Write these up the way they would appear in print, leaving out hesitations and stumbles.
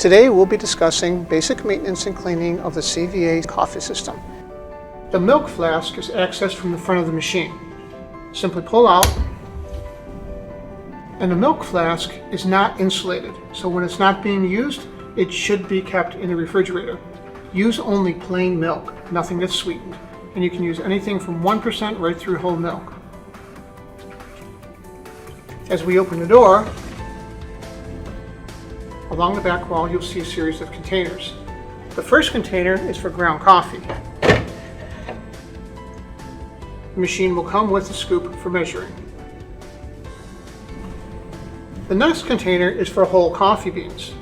Today we'll be discussing basic maintenance and cleaning of the CVA coffee system. The milk flask is accessed from the front of the machine. Simply pull out, and the milk flask is not insulated, so when it's not being used, it should be kept in the refrigerator. Use only plain milk, nothing that's sweetened, and you can use anything from 1% right through whole milk. As we open the door, along the back wall you'll see a series of containers. The first container is for ground coffee. The machine will come with a scoop for measuring. The next container is for whole coffee beans.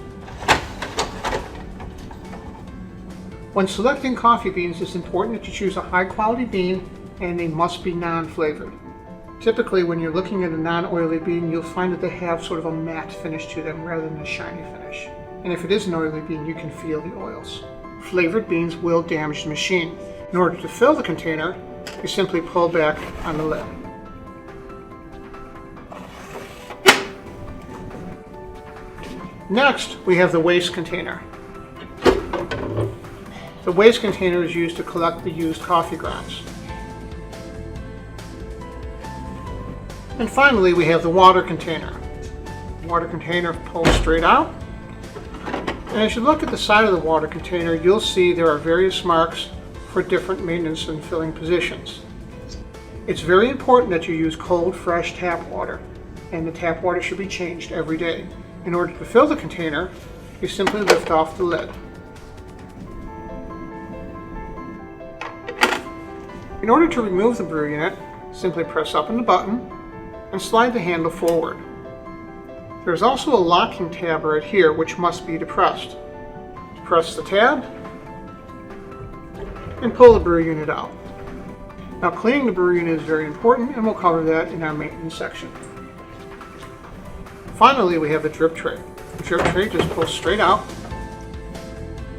When selecting coffee beans, it's important that you choose a high quality bean and they must be non-flavored. Typically when you're looking at a non-oily bean, you'll find that they have sort of a matte finish to them rather than a shiny finish. And if it is an oily bean, you can feel the oils. Flavored beans will damage the machine. In order to fill the container, you simply pull back on the lid. Next, we have the waste container. The waste container is used to collect the used coffee grounds. And finally, we have the water container. The water container pulls straight out. And as you look at the side of the water container, you'll see there are various marks for different maintenance and filling positions. It's very important that you use cold, fresh tap water, and the tap water should be changed every day. In order to fill the container, you simply lift off the lid. In order to remove the brew unit, simply press up on the button and slide the handle forward. There's also a locking tab right here which must be depressed. Press the tab and pull the brew unit out. Now cleaning the brew unit is very important and we'll cover that in our maintenance section. Finally, we have the drip tray. The drip tray just pulls straight out,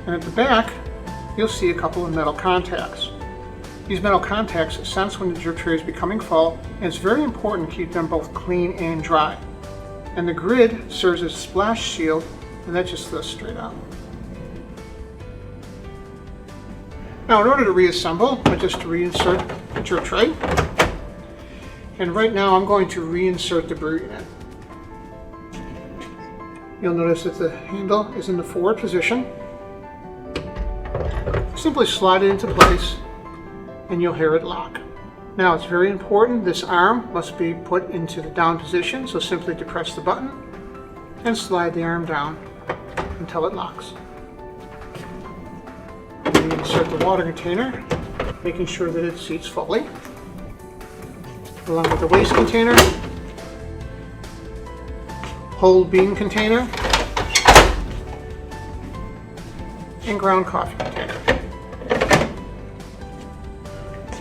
and at the back you'll see a couple of metal contacts. These metal contacts sense when the drip tray is becoming full, and it's very important to keep them both clean and dry. And the grid serves as a splash shield, and that just lifts straight out. Now in order to reassemble, I just reinsert the drip tray. And right now I'm going to reinsert the brew unit. You'll notice that the handle is in the forward position. Simply slide it into place and you'll hear it lock. Now it's very important, this arm must be put into the down position, so simply depress the button and slide the arm down until it locks. And insert the water container, making sure that it seats fully, along with the waste container, whole bean container, and ground coffee container.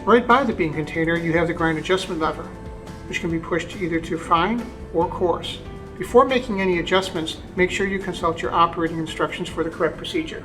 Right by the bean container, you have the grind adjustment lever, which can be pushed either to fine or coarse. Before making any adjustments, make sure you consult your operating instructions for the correct procedure.